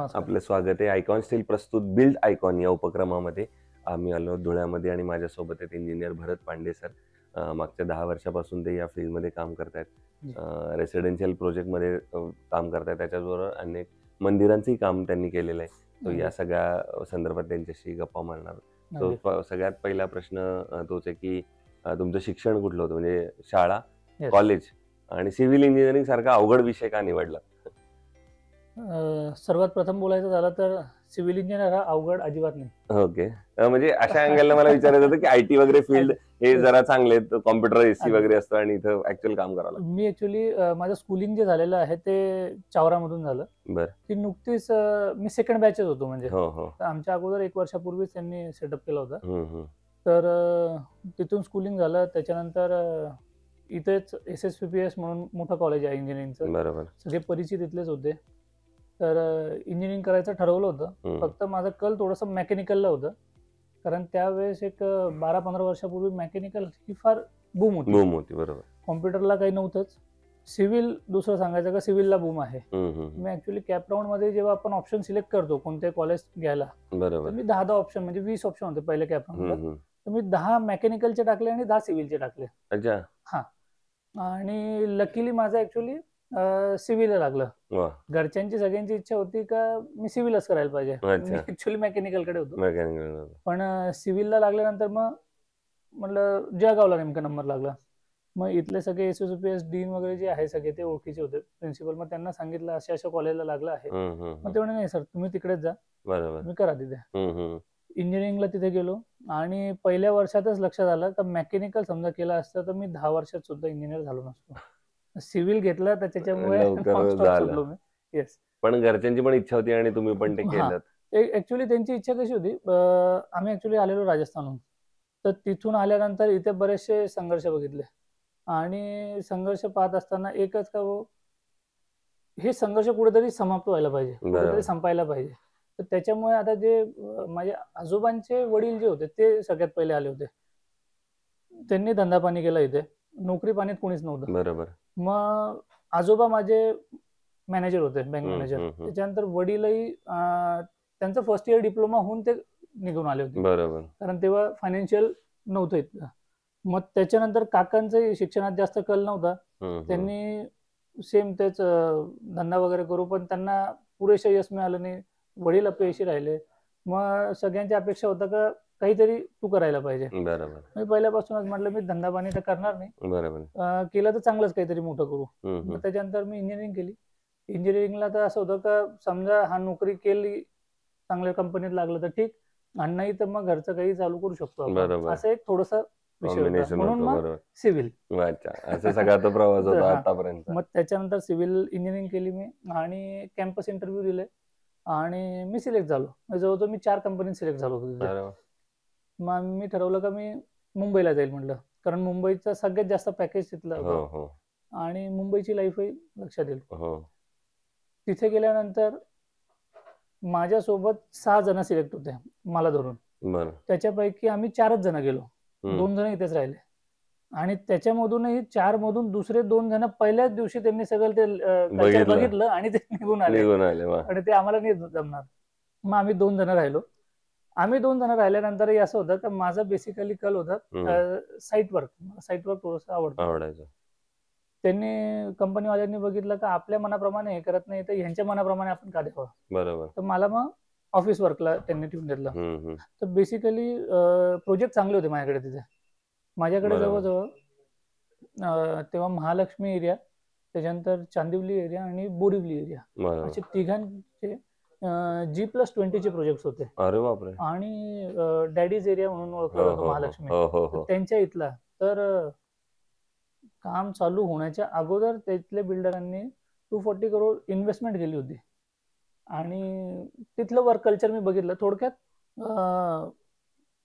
नमस्कार. आपलं स्वागत आहे. आयकॉन स्टील प्रस्तुत बिल्ड आयकॉन या उपक्रमामध्ये आम्ही आलो धुळ्यामध्ये आणि माझ्यासोबत आहेत इंजिनियर भरत पांडे सर. मागच्या 10 वर्षापासून ते या फील्डमध्ये काम करतायत. जी. रेसिडेन्शियल प्रोजेक्टमध्ये काम करतायत. त्याच्याचबरोबर अनेक मंदिरांचंही काम त्यांनी केलेलं आहे. तो या सगळ्या संदर्भात त्यांच्याशी गप्पा मारणार. अगदी. सगळ्यात पहिला प्रश्न तोच आहे की तुमचं शिक्षण कुठलं होतं, म्हणजे शाळा, Yes. कॉलेज आणि सिव्हिल इंजिनिअरिंग सारखा अवघड विषय का निवडला? सर्वात प्रथम बोलायचं झालं तर सिव्हिल इंजिनियर हा अवघड अजिबात नाही. ओके. म्हणजे अशा अँगलला मला विचारायचं होतं की आयटी वगैरे फील्ड हे जरा चांगले आहेत, कॉम्प्युटर एसी वगैरे असतं आणि इथं ऍक्च्युअल काम करावं लागतं. मी ऍक्च्युली माझं स्कूलिंग जे झालेलं आहे ते चावरामधून झालं. बरं. ती नुकतीच मी सेकंड बॅचच होतो, म्हणजे हो हो. तर आमच्या अगोदर 1 वर्षापूर्वीच त्यांनी सेटअप केला होता. हम्म. तर तिथून स्कूलिंग झालं. त्याच्यानंतर इथेच SSPPS म्हणून मोठं कॉलेज आहे इंजिनिअरिंगचं. बरोबर. सगळे परिचित इथलेच होते. तर इंजिनिअरिंग करायचं ठरवलं होतं. फक्त माझं कल थोडंसं मेकॅनिकलला होतं, कारण त्यावेळेस एक 12-15 वर्षापूर्वी मेकॅनिकल ही फार बूम होती. बरोबर. कॉम्प्युटरला काही नव्हतंच. सिव्हिल दुसरं सांगायचं का सिव्हिलला बूम आहे. मी ऍक्च्युली कॅपराऊंड मध्ये जेव्हा आपण ऑप्शन सिलेक्ट करतो कोणते कॉलेज घ्यायला, बरोबर. तर मी 10 ऑप्शन म्हणजे 20 ऑप्शन होते पहिले कॅपराऊंडला. तर मी 10 मेकॅनिकलचे टाकले आणि 10 सिव्हिलचे टाकले. अच्छा. हा. आणि लकीली माझं ऍक्च्युली सिव्हिल लागलं. घरच्यांची सगळ्यांची इच्छा होती का मी सिव्हिलच करायला पाहिजे. मी ऍक्च्युली मेकॅनिकलकडे होतो. पण सिव्हिलला लागल्यानंतर मग म्हटलं जळगावला नेमका नंबर लागला. मग इथले सगळे SSPS डीन वगैरे जे आहे सगळे ते ओळखीचे होते, प्रिन्सिपल. मग त्यांना सांगितलं अशा कॉलेजला लागलं आहे. मग ते म्हणे नाही सर, तुम्ही तिकडेच जा. बरोबर. मी करा तिथे. इंजिनिअरिंगला तिथे गेलो आणि पहिल्या वर्षातच लक्षात आलं का मेकॅनिकल समजा केलं असतं तर मी 10 वर्षात सुद्धा इंजिनियर झालो नसतो. सिव्हिल घेतलं तर त्याच्यामुळे सुटलो मी. येस. पण घरच्यांची पण इच्छा होती आणि तुम्ही पण ते केलं. ऍक्च्युली त्यांची इच्छा कशी होती, आम्ही ऍक्च्युली आलेलो राजस्थानहून. तर तिथून आल्यानंतर इथे बरेचसे संघर्ष बघितले आणि संघर्ष पाहत असताना एकच का हे संघर्ष कुठेतरी समाप्त व्हायला पाहिजे, कुठेतरी संपायला पाहिजे. तर त्याच्यामुळे आता जे माझे आजोबांचे वडील जे होते ते सगळ्यात पहिले आले होते. त्यांनी धंदा पाणी केला इथे, नोकरी पाणीत कोणीच नव्हतं. बरोबर. मग आजोबा माझे मॅनेजर होते, बँक मॅनेजर. त्याच्यानंतर वडीलही त्यांचं फर्स्ट इयर डिप्लोमा होऊन ते निघून आले होते. बरोबर. कारण तेव्हा फायनान्शियल नव्हतं इतकं. मग त्याच्यानंतर काकांचं शिक्षणात जास्त कल नव्हता. त्यांनी सेम तेच धंदा वगैरे करू, पण त्यांना पुरेसं यश मिळालं नाही. वडील अपयशी राहिले. मग सगळ्यांची अपेक्षा होता का काहीतरी तू करायला पाहिजे. बरोबर. मी पहिल्यापासूनच म्हटलं मी धंदा पाणी तर करणार नाही. बरोबर. केलं तर चांगलंच काहीतरी मोठं करू. मग त्याच्यानंतर मी इंजिनिअरिंग केली. इंजिनिअरिंगला तर असं होतं का समजा हा नोकरी केली, चांगल्या कंपनीत लागलं तर ठीक, आणि नाही तर मग घरचं काही चालू करू शकतो आपण. असं एक थोडस विषय होता. म्हणून मग सिव्हिल. अच्छा. असं सगळा तो प्रवास होता आतापर्यंत. मग त्याच्यानंतर सिव्हिल इंजिनिअरिंग केली मी आणि कॅम्पस इंटरव्ह्यू दिले आणि मी सिलेक्ट झालो. जवळजवळ मी 4 कंपनीत सिलेक्ट झालो होतो. मग मी ठरवलं का मी मुंबईला जाईल म्हटलं, कारण मुंबईचं सगळ्यात जास्त पॅकेज तिथलं होतं आणि मुंबईची लाईफही लक्षात येईल. तिथे गेल्यानंतर माझ्यासोबत 6 जण सिलेक्ट होते मला धरून. त्याच्यापैकी आम्ही 4च जण गेलो, 2 जण इथेच राहिले. आणि त्याच्यामधूनही 4 मधून दुसरे 2 जण पहिल्याच दिवशी त्यांनी सगळं ते बघितलं आणि ते निघून आले आणि ते आम्हाला नाही जमणार. मग आम्ही 2 जण राहिलो. आम्ही 2 जण राहिल्यानंतरही असं होतं तर माझं बेसिकली कल होतं साईट वर्क थोडंसं आवडायचं. त्यांनी कंपनीवाल्यांनी बघितलं का आपल्या मनाप्रमाणे हे करत नाही तर ह्यांच्या मनाप्रमाणे आपण का द्यावं. बरोबर. तर मला मग ऑफिस वर्कला त्यांनी ठेवून घेतलं. तर बेसिकली प्रोजेक्ट चांगले होते माझ्याकडे तिथे. माझ्याकडे जवळजवळ तेव्हा महालक्ष्मी एरिया, त्याच्यानंतर चांदिवली एरिया आणि बोरिवली एरिया असे तिघांचे G+20 प्रोजेक्ट होते. अरे बापरे. आणि डॅडीज एरिया म्हणून ओळखला जातो महालक्ष्मी, त्यांच्या इथला. तर काम चालू होण्याच्या अगोदर तिथल्या बिल्डरांनी 240 करोड इन्व्हेस्टमेंट केली होती आणि तिथलं वर्क कल्चर मी बघितलं. थोडक्यात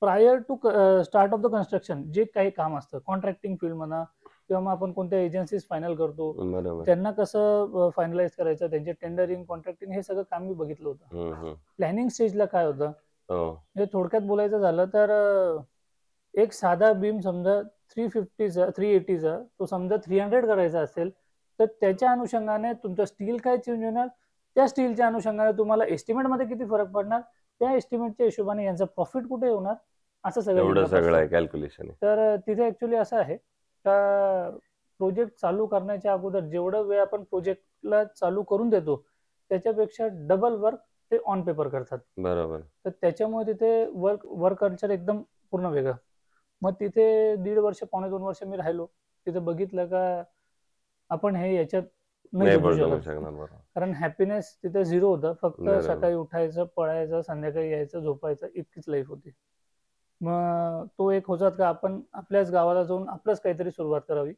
prior to start of the construction जे काही काम असतं कॉन्ट्रॅक्टिंग फील्ड म्हणा किंवा मग आपण कोणत्या एजन्सीज फायनल करतो त्यांना कसं फायनलाइज करायचं, त्यांचे टेंडरिंग, कॉन्ट्रॅक्टिंग हे सगळं काम मी बघितलं होतं. प्लॅनिंग स्टेजला काय होतं हे थोडक्यात बोलायचं झालं तर एक साधा बीम समजा 350चा 380चा तो समजा 300 करायचा असेल तर त्याच्या अनुषंगाने तुमचं स्टील काय चेंज होणार, त्या स्टीलच्या अनुषंगाने तुम्हाला एस्टिमेट मध्ये किती फरक पडणार, त्या एस्टिमेटच्या हिशोबाने यांचा प्रॉफिट कुठे होणार, असं एवढं सगळं सगळं आहे कॅल्क्युलेशन. तर तिथे ऍक्च्युली असं आहे का प्रोजेक्ट चालू करण्याच्या अगोदर जेवढं वेळ आपण प्रोजेक्टला चालू करून देतो त्याच्यापेक्षा डबल वर्क ते ऑन पेपर करतात. बरोबर. तर त्याच्यामुळे तिथे वर्क कल्चर एकदम पूर्ण वेगळं. मग तिथे 1.5 वर्ष, 2.5 वर्ष मी राहिलो. तिथे बघितलं का आपण हे याच्यात नाही जगू शकत. कारण हॅपीनेस तिथे झिरो होतं. फक्त सकाळी उठायचं, पळायचं, संध्याकाळी यायचं, झोपायचं, इतकीच लाईफ होती. मग तो एक होतात का आपण आपल्याच गावाला जाऊन आपलंच काहीतरी सुरुवात करावी,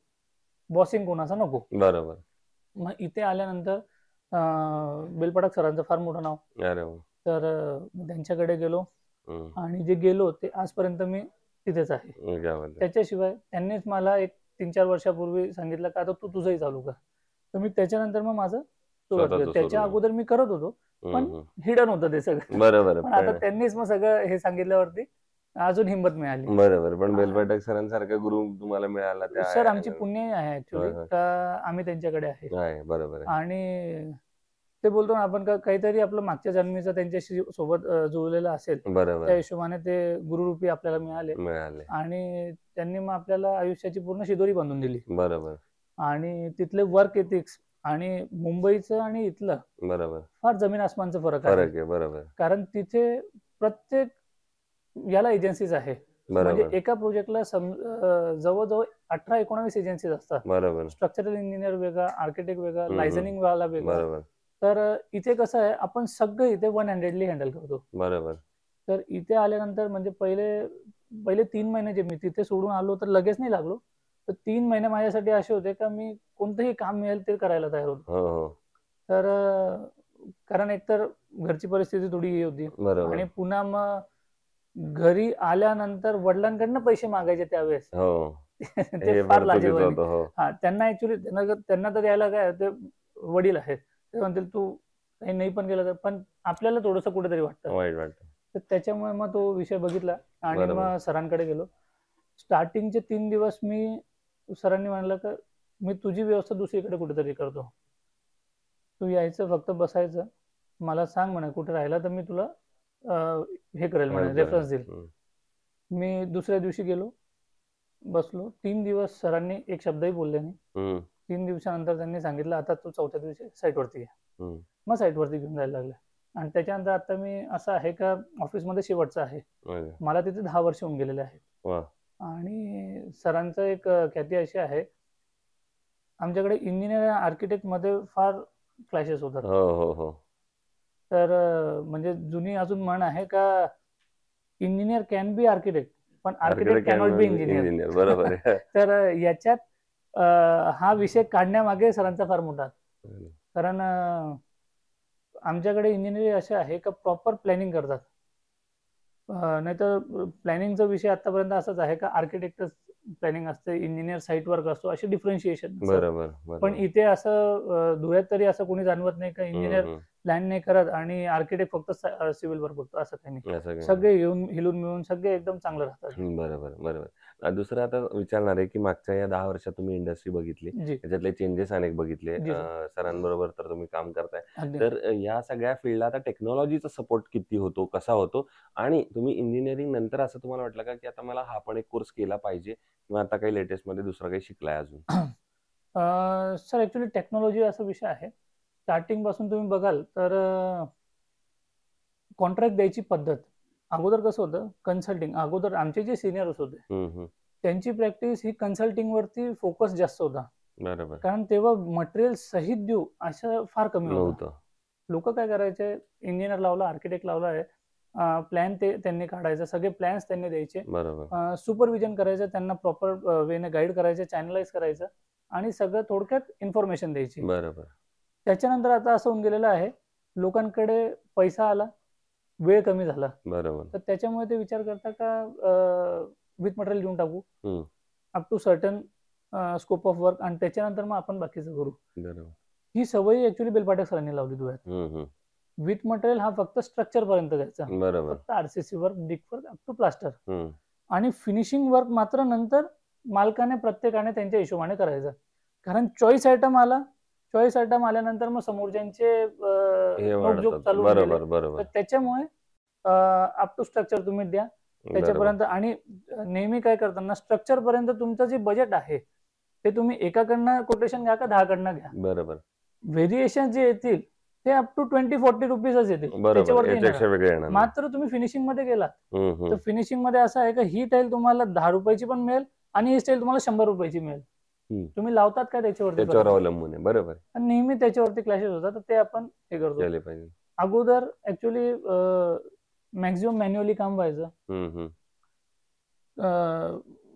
बॉसिंग कोणाचा नको. बरोबर. मग इथे आल्यानंतर बेलपाडक सरांचं फार मोठं नाव. तर त्यांच्याकडे गेलो आणि जे गेलो ते आजपर्यंत मी तिथेच आहे. त्याच्याशिवाय त्यांनीच मला एक 3-4 वर्षापूर्वी सांगितलं का आता तू तुझंही चालू कर. तर मी त्याच्यानंतर मग माझं सुरुवात केलं. त्याच्या अगोदर मी करत होतो पण हिडन होतं ते सगळं. बरोबर. पण आता त्यांनीच मग सगळं हे सांगितल्यावरती अजून हिंमत मिळाली. बरोबर. पण बेलपाडक सरांसारखा गुरु तुम्हाला मिळाला. सर आमची पुण्य आहे ऍक्च्युली का आम्ही त्यांच्याकडे आहे. बरोबर. आणि ते बोलतो ना आपण काहीतरी आपलं मागच्या जन्मीचं त्यांच्याशी सोबत जुळलेलं असेल, त्या हिशोबाने ते गुरुरूपी आपल्याला मिळाले आणि त्यांनी मग आपल्याला आयुष्याची पूर्ण शिदोरी बांधून दिली. बरोबर. आणि तिथले वर्क एथिक्स आणि मुंबईचं आणि इथलं बरोबर फार जमीन आसमानचा फरक आहे. बरोबर. कारण तिथे प्रत्येक याला एजन्सीज आहे. म्हणजे एका प्रोजेक्टला जवळजवळ 18-19 एजन्सीज असतात. बरोबर. स्ट्रक्चरल इंजिनियर वेगळा, आर्किटेक्ट वेगळा, लायझनिंग वाला वेगळा. तर इथे कसं आहे आपण सगळं इथे 100ली हँडल करतो. बरोबर. तर इथे आल्यानंतर म्हणजे पहिले 3 महिने जे मी तिथे सोडून आलो तर लगेच नाही लागलो. तर 3 महिने माझ्यासाठी असे होते का मी कोणतंही काम मिळेल ते करायला तयार होतो. तर कारण एकतर घरची परिस्थिती थोडी हे होती आणि पुन्हा मग घरी आल्यानंतर वडिलांकडनं पैसे मागायचे त्यावेळेस ते फार लाजवाब. हा त्यांना ऍक्च्युली त्यांना तर द्यायला काय ते वडील आहेत, ते म्हणतील तू काही नाही पण केलं तर, पण आपल्याला थोडंसं कुठेतरी वाटतं. तर त्याच्यामुळे मग तो विषय बघितला आणि मग सरांकडे गेलो. स्टार्टिंगचे 3 दिवस मी सरांनी म्हणलं का मी तुझी व्यवस्था दुसरीकडे कुठेतरी करतो, तू यायचं फक्त बसायचं, मला सांग म्हणे कुठे राहिला तर मी तुला हे करेल म्हणे, रेफरन्स देईल. मी दुसऱ्या दिवशी गेलो, बसलो. 3 दिवस सरांनी एक शब्दही बोलले नाही. 3 दिवसानंतर त्यांनी सांगितलं आता तू 4थ्या दिवशी साईटवरती घे. मग साईटवरती घेऊन जायला लागले. आणि त्याच्यानंतर आता मी असं आहे का ऑफिसमध्ये शेवटचं आहे. मला तिथे 10 वर्ष होऊन गेलेले आहेत. आणि सरांचं एक ख्याती अशी आहे, आमच्याकडे इंजिनियर आर्किटेक्ट मध्ये फार क्लॅशेस होतात. तर म्हणजे जुनी अजून म्हण आहे का इंजिनियर कॅन बी आर्किटेक्ट पण आर्किटेक्ट कॅनॉट बी इंजिनियर. बरोबर. तर याच्यात हा विषय काढण्यामागे सरांचा फार मोठा, कारण आमच्याकडे इंजिनिअरिंग असे आहे का प्रॉपर प्लॅनिंग करतात. नाहीतर प्लॅनिंगचा विषय आतापर्यंत असाच आहे का आर्किटेक्ट प्लॅनिंग असते, इंजिनियर साईट वर्क असतो, असे डिफरन्शिएशन. बरोबर. पण इथे असं धुळ्यात तरी असं कोणी जाणवत नाही का इंजिनियर प्लॅन नाही करत आणि आर्किटेक्ट फक्त सिव्हिल वर्क बघतो, असं काही नाही. सगळे हिलून मिळून सगळे एकदम चांगलं राहतात. बरोबर. दुसरं आता विचारणार आहे की मागच्या या 10 वर्षात तुम्ही इंडस्ट्री बघितली, त्याच्यातले चेंजेस अनेक बघितले, सरांबरोबर तर तुम्ही काम करताय. तर या सगळ्या फील्डला आता टेक्नॉलॉजीचा सपोर्ट किती होतो, कसा होतो, आणि तुम्ही इंजिनिअरिंग नंतर असं तुम्हाला वाटलं का की आता मला हा पण एक कोर्स केला पाहिजे किंवा आता काही लेटेस्ट मध्ये दुसरा काही शिकलाय अजून? सर ऍक्च्युली टेक्नॉलॉजी असा विषय आहे, स्टार्टिंग पासून तुम्ही बघाल तर कॉन्ट्रॅक्ट द्यायची पद्धत अगोदर कसं होतं, कन्सल्टिंग. अगोदर आमचे जे सिनियर्स होते त्यांची प्रॅक्टिस ही कन्सल्टिंग वरती फोकस जास्त होता. बरोबर. कारण तेव्हा मटेरियल सहित देऊ असं फार कमी होतं. लोक काय करायचे, इंजिनियर लावला, आर्किटेक्ट लावला आहे, प्लॅन त्यांनी काढायचा, सगळे प्लॅन्स त्यांनी द्यायचे, सुपरविजन करायचं, त्यांना प्रॉपर वेने गाईड करायचं, चॅनलाइज करायचं आणि सगळं थोडक्यात इन्फॉर्मेशन द्यायची. बरोबर. त्याच्यानंतर आता असं होऊन गेलेलं आहे, लोकांकडे पैसा आला, वेळ कमी झाला. बरोबर. तर त्याच्यामुळे ते विचार करता का विथ मटेरियल देऊन टाकू up to certain scope of work आणि त्याच्यानंतर मग आपण बाकीचं करू. ही सवय ऍक्च्युली बेलपाडक सरांनी लावली धुळ्यात. विथ मटेरियल हा फक्त स्ट्रक्चर पर्यंत द्यायचा, फक्त आरसीसी वर्क, डिक वर्क अप टू प्लास्टर, आणि फिनिशिंग वर्क मात्र नंतर मालकाने प्रत्येकाने त्यांच्या हिशोबाने करायचं. कारण चॉईस आयटम आला चॉईस आयटम आल्यानंतर मग समोरच्यांचे हे नोकझोक वाढतात. चालू होऊन गेले. बरोबर बरोबर तर त्याच्यामुळे अप टू स्ट्रक्चर तुम्ही द्या बरोबर त्याच्यापर्यंत. आणि नेहमी काय करताना स्ट्रक्चर पर्यंत तुमचं जे बजेट आहे ते तुम्ही एकाकडनं कोटेशन घ्या का 10 कडनं घ्या. बरोबर व्हेरिएशन जे येतील ते अप टू 20-40 रुपीजच येतील, बरोबर त्याच्यावरती याच्यापेक्षा येणार. वेगळे येणार नाही. मात्र तुम्ही फिनिशिंग मध्ये गेलात हम्म, तर फिनिशिंग मध्ये असं आहे का ही टाईल तुम्हाला 10 रुपयाची पण मिळेल आणि ही स्टाईल तुम्हाला 100 रुपयाची मिळेल. तुम्ही लावतात का त्याच्यावरती त्याच्यावर फरक. अवलंबून आहे. बरोबर आणि नेहमी त्याच्यावरती क्लॅशेस होतात, तर ते आपण हे करतो. केले पाहिजे. अगोदर ऍक्च्युली मॅक्झिमम मॅन्युअली काम व्हायचं.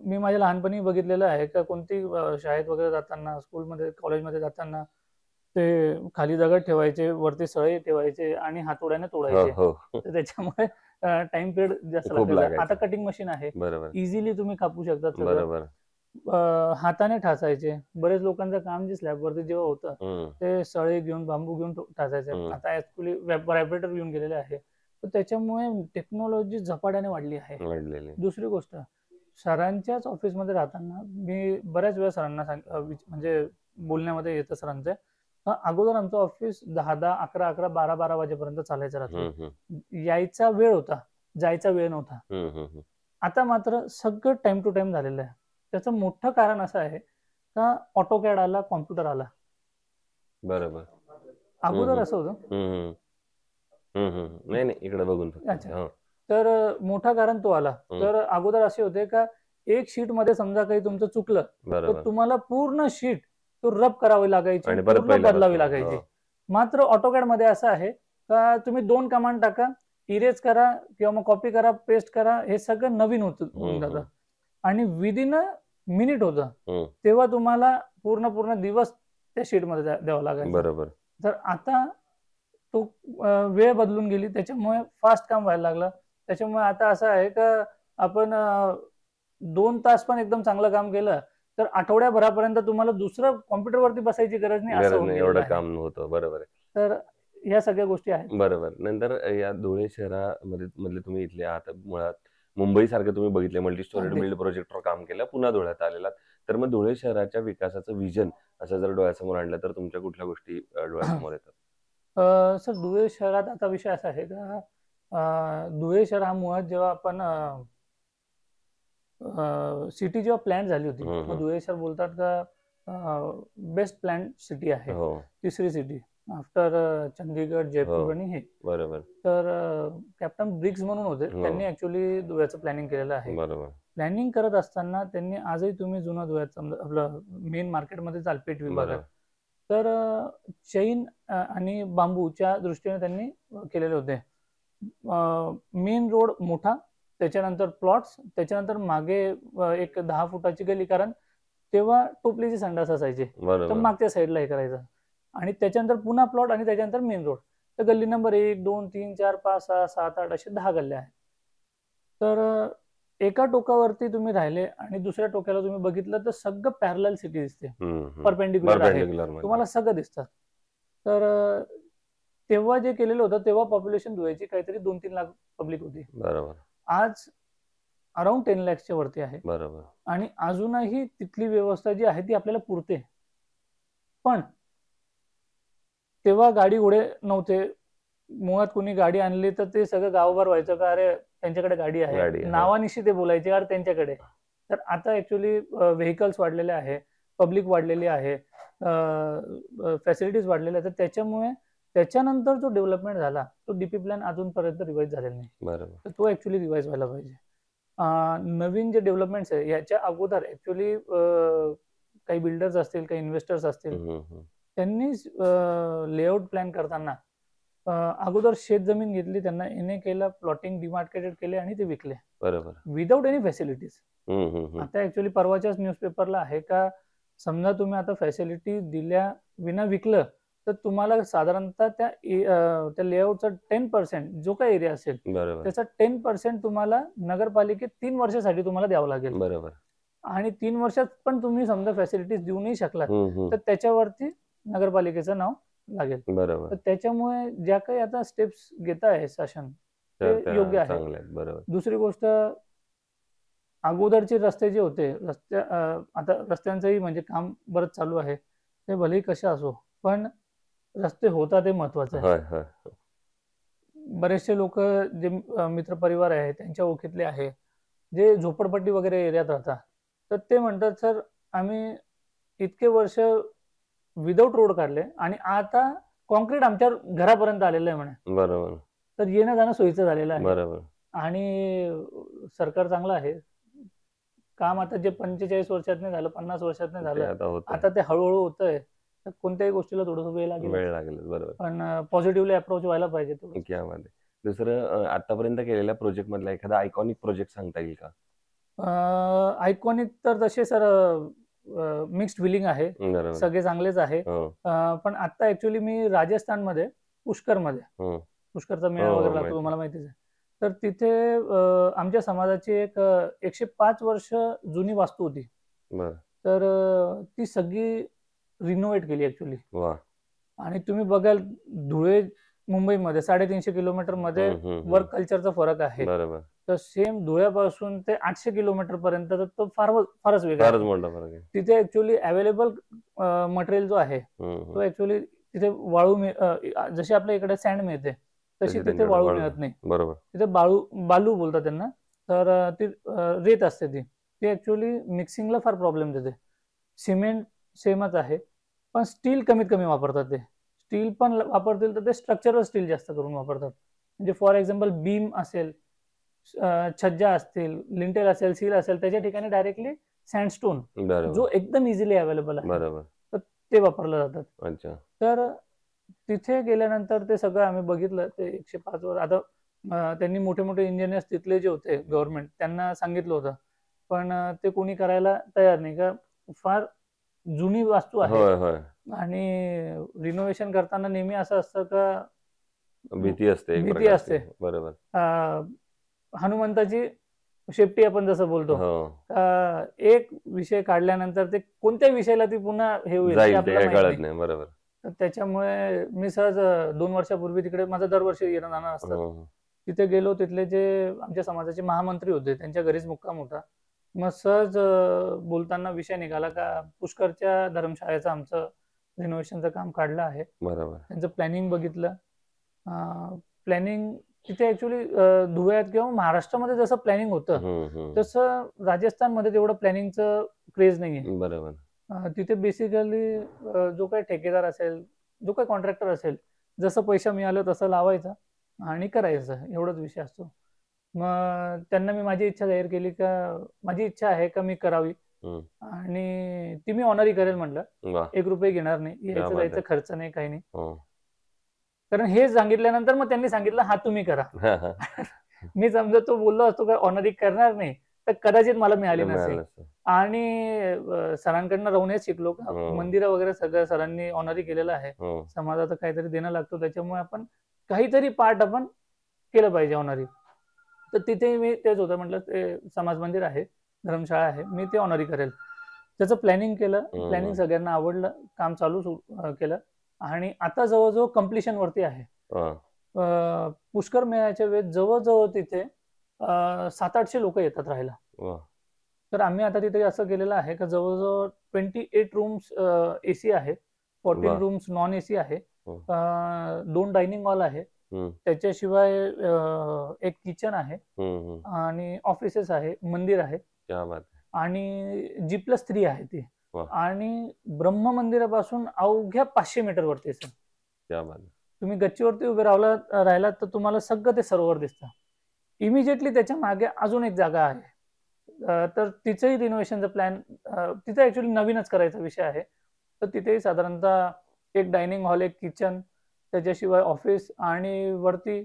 मी माझ्या लहानपणी बघितलेलं आहे का कोणती शाळेत वगैरे जाताना, स्कूलमध्ये, कॉलेजमध्ये जाताना ते खाली दगड ठेवायचे, वरती सळई ठेवायचे आणि हातोड्याने तोडायचे. हो तर त्याच्यामुळे टाइम पिरियड जास्त खूप लागायचा. लागायचा. आता कटिंग मशीन आहे, बरोबर इझिली तुम्ही कापू शकतात सगळं. बरोबर हाताने ठसायचे. बरेच लोकांचं काम जे स्लॅबवरती जेव्हा होतं ते सळे घेऊन, बांबू घेऊन ठसायचे. आता ऍक्च्युली व्हायब्रेटर येऊन गेलेले आहे. तर त्याच्यामुळे टेक्नॉलॉजी झपाट्याने वाढली आहे. वाढलेले. दुसरी गोष्ट, सरांच्याच ऑफिसमध्ये राहताना मी बऱ्याच वेळा सरांना म्हणजे बोलण्यामध्ये येतं सरांचे, अगोदर आमचं ऑफिस 10-10, 11-11, 12-12 वाजेपर्यंत चालायचं रात्री. यायचा वेळ होता, जायचा वेळ नव्हता. आता मात्र सगळं टाइम टू टाइम झालेलं आहे. त्याचं मोठं कारण असं आहे का ऑटोकॅड आला, कॉम्प्युटर आला. बरोबर अगोदर असं होतं. नाही नाही इकडे बघून अच्छा. तर मोठं कारण तो आला. तर अगोदर असे होते का एक शीट मध्ये समजा काही तुमचं चुकलं तर तुम्हाला पूर्ण शीट तो रब करावी लागायची, पूर्ण बदलावी लागायची. मात्र ऑटोकॅड मध्ये असं आहे का तुम्ही 2 कमांड टाका, इरेज करा किंवा मग कॉपी करा, पेस्ट करा, हे सगळं नवीन होऊन जातं. आणि विदिन अ मिनिट होतं. तेव्हा तुम्हाला पूर्ण दिवस त्या शीट मध्ये द्यावा लागायचा. बरोबर. तर आता तो वेळ बदलून गेली, त्याच्यामुळे फास्ट काम व्हायला लागलं. त्याच्यामुळे आता असं आहे का आपण 2 तास पण एकदम चांगलं काम केलं तर आठवड्याभरापर्यंत तुम्हाला दुसरं कॉम्प्युटरवरती बसायची गरज नाही, असं एवढं काम होतं. बरोबर आहे. तर या सगळ्या गोष्टी आहेत. बरोबर. नंतर या धुळे शहरामध्ये तुम्ही इथले आहात, मुळात मुंबई सारखं तुम्ही बघितले, मल्टी स्टोरेड बिल्ड प्रोजेक्टवर काम केलं, पुन्हा धुळ्यात आलेला. तर मग धुळे शहराच्या विकासाचं विजन असं जर डोळ्यासमोर आणलं तर तुमच्या कुठल्या गोष्टी डोळ्यासमोर येतात? सर, धुळे शहरात आता विषय असा आहे का धुळे शहर हा मुळात जेव्हा आपण सिटी जेव्हा प्लॅन झाली होती, मग धुळे शहर बोलतात का बेस्ट प्लॅन सिटी आहे, तिसरी सिटी आफ्टर चंदीगड, जयपूर आणि हे. बरोबर. तर कॅप्टन ब्रिग्स म्हणून होते, त्यांनी ऍक्च्युली धुळ्याचं प्लॅनिंग केलेलं आहे. बरोबर. प्लॅनिंग करत असताना त्यांनी आजही तुम्ही जुना धुळ्यात आपलं मेन मार्केटमध्ये जाल पेठ विभागात, तर चैन आणि बांबूच्या दृष्टीने त्यांनी केलेले होते. मेन रोड मोठा, त्याच्यानंतर प्लॉट्स, त्याच्यानंतर मागे एक 10 फुटाची गली, कारण तेव्हा टोपलीची संडास असायची, तर मागच्या साईडला हे करायचं. आणि त्याच्यानंतर पुन्हा प्लॉट आणि त्याच्यानंतर मेन रोड. तर गल्ली नंबर 1, 2, 3, 4, 5, 6, 7, 8 असे 10 गल्ल्या आहेत. तर एका टोकावरती तुम्ही राहिले आणि दुसऱ्या टोक्याला तुम्ही बघितलं तर सगळं पॅरलल सिटी दिसते, परपेंडिक्युलर आहे, तुम्हाला सगळं दिसतात. तर तेव्हा जे केलेलं होतं तेव्हा पॉप्युलेशन धुळ्याची काहीतरी 2-3 लाख पब्लिक होती. बरोबर. आज अराउंड 10 लाखच्या वरती आहे. बरोबर. आणि अजूनही तिथली व्यवस्था जी आहे ती आपल्याला पुरते. पण तेव्हा गाडी घोडे नव्हते, मुळात कोणी गाडी आणली तर ते सगळं गावभर व्हायचं का अरे त्यांच्याकडे गाडी आहे, नावानिशी ते बोलायचे अरे त्यांच्याकडे. तर आता ऍक्च्युली व्हेकल्स वाढलेले आहे, पब्लिक वाढलेली आहे, फॅसिलिटीज वाढलेल्या आहेत. तर त्याच्यामुळे त्याच्यानंतर जो डेव्हलपमेंट झाला तो डीपी प्लॅन अजूनपर्यंत रिवाइज झालेला नाही. बरोबर. तर तो ऍक्च्युली रिवाइज व्हायला पाहिजे. नवीन जे डेव्हलपमेंट्स आहे याच्या अगोदर ऍक्च्युली काही बिल्डर्स असतील, काही इन्व्हेस्टर्स असतील, त्यांनी लेआउट प्लॅन करताना अगोदर शेत जमीन घेतली, त्यांना एनए केलं, प्लॉटिंग डिमार्केटेड केले आणि ते विकले. बरोबर. Without any facilities. आता ऍक्च्युली परवाच्याच न्यूजपेपरला आहे का समजा तुम्ही आता फॅसिलिटी दिल्या विना विकलं तर तुम्हाला साधारणतः त्या लेआउटचा 10% जो काही एरिया असेल त्याचा 10% तुम्हाला नगरपालिकेत 3 वर्षासाठी तुम्हाला द्यावं लागेल. बरोबर. आणि 3 वर्षात पण तुम्ही समजा फॅसिलिटीज देऊ नाही शकलात तर त्याच्यावरती नगरपालिकेचं नाव लागेल. बरोबर. तर त्याच्यामुळे ज्या काही आता स्टेप्स घेत आहे शासन ते योग्य आहे. दुसरी गोष्ट, अगोदरचे रस्ते जे होते, आता रस्त्यांचंही म्हणजे काम बरंच चालू आहे, ते भलेही कसे असो पण रस्ते होतात हे महत्वाचं आहे. होय होय बरेचसे लोक जे मित्र परिवार आहे त्यांच्या ओळखीतले आहे, जे झोपडपट्टी वगैरे एरियात राहतात, तर ते म्हणतात सर आम्ही इतके वर्ष विदाऊट रोड काढले आणि आता कॉन्क्रीट आमच्या घरापर्यंत आलेलं आहे म्हणे. बरोबर तर येणं जाणं सोयीचं झालेलं आहे. बरोबर आणि सरकार चांगलं आहे. काम आता जे 45 वर्षात नाही झालं, 50 वर्षात नाही ते झालं, आता होतंय. आता ते हळूहळू होतंय. तर कोणत्याही गोष्टीला थोडस वेळ लागेल, वेळ लागेल बरोबर. पण पॉझिटिव्हली अप्रोच व्हायला पाहिजे तो. क्या बात आहे. दुसरं आतापर्यंत केलेल्या प्रोजेक्ट मधला एखादा आयकॉनिक प्रोजेक्ट सांगता येईल का? आयकॉनिक तर तसे सर मिक्स्ड फिलिंग आहे, बरोबर सगळे चांगलेच आहे. हो पण आता ऍक्च्युली मी राजस्थानमध्ये पुष्करमध्ये, हो पुष्करचा मेळा हो, वगैरे माहिती. लागतो तुम्हाला माहितीच आहे. तर तिथे आमच्या समाजाची एक 105 वर्ष जुनी वास्तू होती. बर तर ती सगळी रिनोव्हेट केली ऍक्च्युली. वा आणि तुम्ही बघाल धुळे मुंबईमध्ये 350 किलोमीटर मध्ये वर्क कल्चरचा फरक आहे. बरोबर तर सेम धुळ्यापासून ते 800 किलोमीटर पर्यंत तो फारच वेगळा फारच आहे. मोठा फरक आहे. तिथे ऍक्च्युली अवेलेबल मटेरियल जो आहे तो ऍक्च्युली तिथे वाळू जशी आपल्या इकडे सँड मिळते तशी तिथे त्यांच्याकडे वाळू वाळू. मिळत नाही. बरोबर तिथे बालू बोलतात त्यांना. तर ती रेत असते ती ऍक्च्युली मिक्सिंगला फार प्रॉब्लेम देते. सिमेंट सेमच आहे पण स्टील कमीत कमी वापरतात. ते स्टील पण वापरतील तर ते स्ट्रक्चरल स्टील जास्त करून वापरतात. म्हणजे फॉर एक्झाम्पल बीम असेल, छज्जा असतील, लिंटेल असेल, सील असेल, त्याच्या ठिकाणी डायरेक्टली सँडस्टोन बरोबर जो एकदम इझिली अवेलेबल आहे बरोबर तर ते वापरलं जातात. अच्छा तर तिथे गेल्यानंतर ते सगळं आम्ही बघितलं. ते 105 वर आता त्यांनी मोठे मोठे इंजिनियर्स तिथले जे होते गव्हर्नमेंट त्यांना सांगितलं होतं, पण ते कोणी करायला तयार नाही. का फार जुनी वास्तू आहे होय होय आणि रिनोव्हेशन करताना नेहमी असं असतं का भीती असते एक भीती प्रकारची. असते. बरोबर हनुमंताची शेपटी आपण जसं बोलतो, हो एक विषय काढल्यानंतर ते कोणत्या विषयाला ती पुन्हा हे होईल ते जाईल ते आपल्याला काही माहित कळत नाही. नाही. बरोबर तर त्याच्यामुळे मी सहज 2 वर्षापूर्वी तिकडे माझं दरवर्षी येणं जाणं असतं. हो तिथे गेलो, तिथले जे आमच्या समाजाचे महामंत्री होते त्यांच्या घरीच मुक्काम होता. मग सहज बोलताना विषय निघाला का पुष्करच्या धर्मशाळेचं आमचं रिनोव्हेशनचं काम काढलं आहे. बरोबर त्यांचं प्लॅनिंग बघितलं. प्लॅनिंग तिथे ऍक्च्युली धुळ्यात किंवा महाराष्ट्रामध्ये जसं प्लॅनिंग होतं तसं राजस्थानमध्ये तेवढं प्लॅनिंगचं क्रेज नाहीये. बरोबर तिथे बेसिकली जो काही ठेकेदार असेल, जो काही कॉन्ट्रॅक्टर असेल, जसं पैसा मिळालं तसं लावायचं आणि करायचं, एवढाच विषय असतो. मग त्यांना मी माझी इच्छा जाहीर केली का माझी इच्छा आहे का मी करावी आणि ती मी ऑनरही करेल म्हटलं. वा 1 रुपये घेणार नाही, यायचं बात जायचं आहे. खर्च नाही, काही नाही. हो कारण हे सांगितल्यानंतर मग त्यांनी सांगितलं हा तुम्ही करा. मी समजा तो बोललो असतो का ऑनरी करणार नाही तर कदाचित मला मिळाली नसेल. मिळालं नसतं. आणि सरांकडनं राहून हेच शिकलो का हो. मंदिरं वगैरे सगळं सरांनी ऑनरी केलेलं आहे. हो समाजाचं काहीतरी देणं लागतो, त्याच्यामुळे आपण काहीतरी पार्ट आपण केलं पाहिजे ऑनरी. तर तिथे मी तेच होतं, म्हटलं ते समाज मंदिर आहे, धर्मशाळा आहे, मी ते ऑनरी करेल. त्याचं प्लॅनिंग केलं. प्लॅनिंग सगळ्यांना आवडलं, काम चालू केलं आणि आता जवळजवळ कम्प्लिशन वरती आहे. वा पुष्कर मेळ्याच्या वेळेस जवळजवळ तिथे 700-800 लोक येतात राहायला. वा तर आम्ही आता तिथे असं केलेलं आहे का जवळजवळ 28 रूम्स एसी आहे, 14 वा. रूम्स नॉन एसी आहे, हो. 2 डायनिंग हॉल आहे, त्याच्याशिवाय एक किचन आहे आणि ऑफिसेस आहे, मंदिर आहे क्या बात आहे. आणि G+3 आहे ती. वा. आणि ब्रह्म मंदिरापासून अवघ्या 500 मीटर वरती आहे. क्या बात आहे. तुम्ही गच्चीवरती उभे राहिलात तर तुम्हाला सगळं ते सरोवर दिसतं. इमिजिएटली त्याच्या मागे अजून एक जागा आहे, तर तिचंही रिनोव्हेशनचा प्लॅन तिथे ऍक्च्युली नवीनच करायचा विषय आहे. तर तिथेही साधारणतः एक डायनिंग हॉल, एक किचन, त्याच्याशिवाय ऑफिस आणि वरती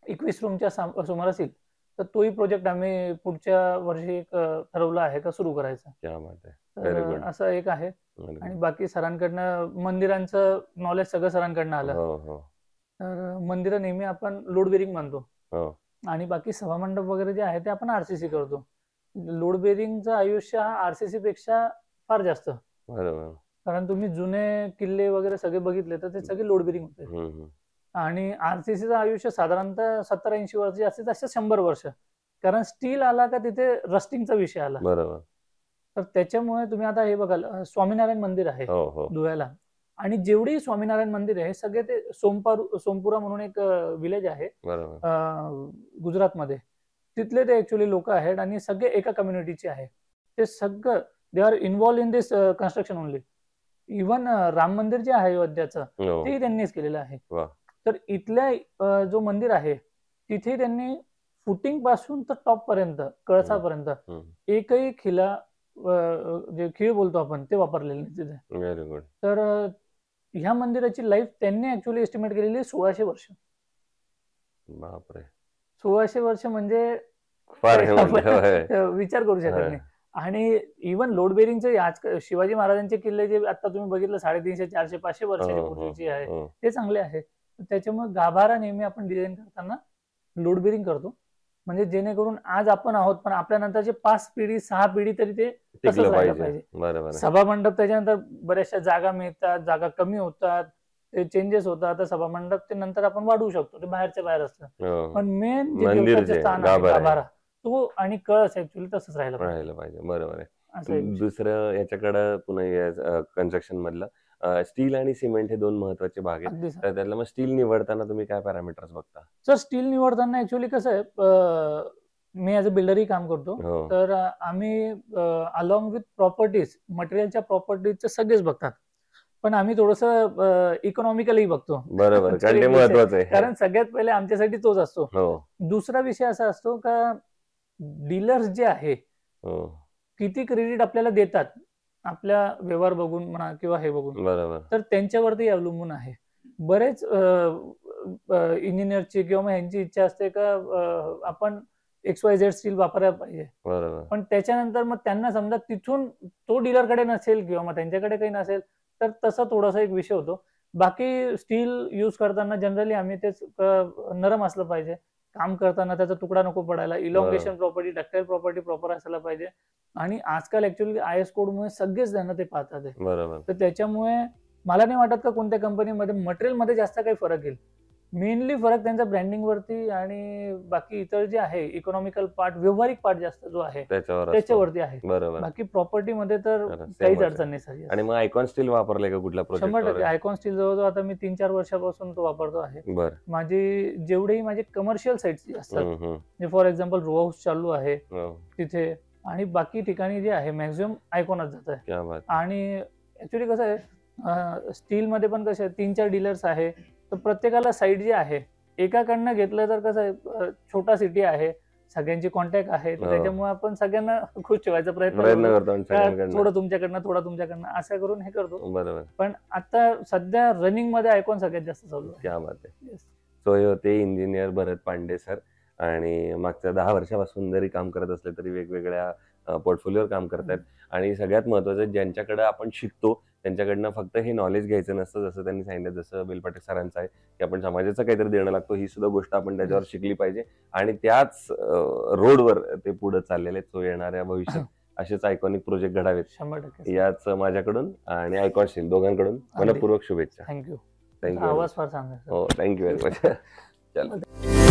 21 रूमच्या सुमारास येईल. तर तोही प्रोजेक्ट आम्ही पुढच्या वर्षी एक ठरवला आहे का सुरू करायचा. क्या बात आहे. Very तर good. असं एक आहे. Very आणि good. बाकी सरांकडनं मंदिरांचं नॉलेज सगळं सरांकडनं आलं. हो हो तर मंदिरं नेहमी आपण लोड बेरिंग मानतो हो आणि बाकी सभामंडप वगैरे जे आहे ते आपण आरसीसी करतो. लोड बेरिंगचं आयुष्य हा आरसीसी पेक्षा फार जास्त, बरोबर कारण तुम्ही जुने किल्ले वगैरे सगळे बघितले तर ते सगळे लोड बेरिंग होते. आणि आरसीसीचं आयुष्य साधारणतः 70-80 वर्ष असते, तसं 100 वर्ष, कारण स्टील आला का तिथे रस्टिंगचा विषय आला. बरोबर तर त्याच्यामुळे तुम्ही आता हे बघाल स्वामीनारायण मंदिर आहे हो हो धुळ्याला, आणि जेवढी स्वामीनारायण मंदिर आहे सगळे ते सोमपुरा म्हणून एक विलेज आहे गुजरातमध्ये, तिथले ते ऍक्च्युअली लोक आहेत आणि सगळे एका कम्युनिटीचे आहे. ते सगळं they are involve in this construction only. Even Ram मंदिर जे आहे अयोध्याचं तेही त्यांनीच केलेलं आहे. तर इथल्या जो मंदिर आहे तिथे त्यांनी फुटिंग पासून तर टॉप पर्यंत कळसापर्यंत एकही खिला जे खीळ बोलतो आपण ते वापरलेले नाही तिथे. Very good. तर ह्या मंदिराची लाईफ त्यांनी ऍक्च्युअली एस्टिमेट केलेली 1600 वर्ष. बापरे, 1600 वर्ष म्हणजे विचार करू शकत नाही. आणि इव्हन लोड बेरिंगचे आज शिवाजी महाराजांचे किल्ले जे आता तुम्ही बघितलं 350, 400, 500 वर्षाच्या पूर्वीचे आहे ते चांगले आहे. त्याच्यामुळे गाभारा नेहमी आपण डिझाईन करताना लोड बेरिंग करतो, म्हणजे जेणेकरून आज आपण आहोत पण आपल्या नंतरचे 5 पिढी 6 पिढी तरी ते तसंच राहिलं पाहिजे. सभा मंडप त्याच्यानंतर बऱ्याचशा जागा मिळतात, जागा कमी होतात, ते चेंजेस होतात. तर सभा मंडप ते नंतर आपण वाढवू शकतो, ते बाहेरच्या बाहेर असतं. पण मेन जे स्थान आहे गाभारा तो आणि कळस ऍक्च्युअली तसंच राहिलं पाहिजे. बरोबर आहे. दुसरं याच्याकडे पुन्हा कन्स्ट्रक्शन मधलं स्टील आणि सिमेंट हे 2 महत्वाचे भाग आहेत. तर त्यातलं मग स्टील निवडताना तुम्ही काय पॅरामीटर्स बघता? सर स्टील निवडताना ऍक्च्युअली कसं आहे, मी ऍज अ बिल्डरही काम करतो, तर आम्ही अलॉंग विथ प्रॉपर्टीज मटेरियलच्या प्रॉपर्टीजचे सगळेच बघतात, पण आम्ही थोडंसं इकॉनॉमिकली बघतो. बरोबर, कारण ते महत्वाचं आहे. कारण सगळ्यात पहिले आमच्यासाठी तोच असतो. दुसरा विषय असा असतो का डीलर्स जे आहे किती क्रेडिट आपल्याला देतात आपल्या व्यवहार बघून म्हणा किंवा हे बघून, बरोबर, तर त्यांच्यावरती अवलंबून आहे. बरेच इंजिनियरची किंवा ह्यांची इच्छा असते का आपण XYZ स्टील वापरायला पाहिजे, बरोबर, पण त्याच्यानंतर मग त्यांना समजा तिथून तो डीलरकडे नसेल किंवा मग त्यांच्याकडे काही नसेल तर तसा थोडासा एक विषय होतो. बाकी स्टील यूज करताना जनरली आम्ही तेच नरम असलं पाहिजे, काम करताना त्याचा तुकडा नको पडायला, elongation property ductile property proper असायला पाहिजे. आणि आजकाल ऍक्च्युअली IS कोडमुळे सगळेच जण ते पाहतात. बरोबर, तर त्याच्यामुळे मला नाही वाटत का कोणत्या कंपनीमध्ये मटेरियल मध्ये जास्त काही फरक येईल. मेनली फरक त्यांचा ब्रँडिंग वरती आणि बाकी इतर जे आहे इकॉनॉमिकल पार्ट, व्यावहारिक पार्ट जास्त जो आहे त्याच्यावरती आहे. बरोबर, बाकी प्रॉपर्टी मध्ये तर काहीच अडचण नाही सर. आणि मग आयकॉन स्टील वापरले का कुठल्या प्रोजेक्टवर? 100% आयकॉन स्टील जवळजवळ आता मी 3-4 वर्षापासून तो वापरतो आहे. माझी जेवढेही माझे कमर्शियल साइट्स असतात, फॉर एक्झाम्पल रो हाऊस चालू आहे तिथे आणि बाकी ठिकाणी जे आहे मॅक्झिमम आयकॉनच जात आहे. आणि ऍक्च्युली कसं आहे स्टील मध्ये पण कसं 3-4 डीलर्स आहे, तर प्रत्येकाला साईट जी आहे एकाकडनं घेतलं तर कसं आहे छोटा सिटी आहे, सगळ्यांची कॉन्टॅक्ट आहे, त्याच्यामुळे आपण सगळ्यांना खुश ठेवायचा प्रयत्न करतो. थोडं तुमच्याकडनं थोडं तुमच्याकडनं असं करून हे करतो. बरोबर, पण आता सध्या रनिंग मध्ये आयकॉन सगळ्यात जास्त चालू आहे. क्या बात आहे. सो हे होते इंजिनियर भरत पांडे सर, आणि मागच्या 10 वर्षापासून जरी काम करत असले तरी वेगवेगळ्या पोर्टफोलिओवर काम करतात. आणि सगळ्यात महत्वाचं ज्यांच्याकडे आपण शिकतो त्यांच्याकडनं फक्त हे नॉलेज घ्यायचं नसतं, जसं त्यांनी सांगितलं, जसं बेलपाटे सरांचं आहे की आपण समाजाचं काहीतरी देणं लागतो, ही सुद्धा गोष्ट आपण त्याच्यावर शिकली पाहिजे. आणि त्याच रोडवर ते पुढे चाललेले आहेत. सो येणाऱ्या भविष्यात असेच आयकॉनिक प्रोजेक्ट घडावेत 100% याच माझ्याकडून आणि आयकॉन स्टील दोघांकडून मनपूर्वक शुभेच्छा. थँक्यू. थँक्यू. आवाज फार चांगला. हो, थँक्यू व्हेरी मच. चला.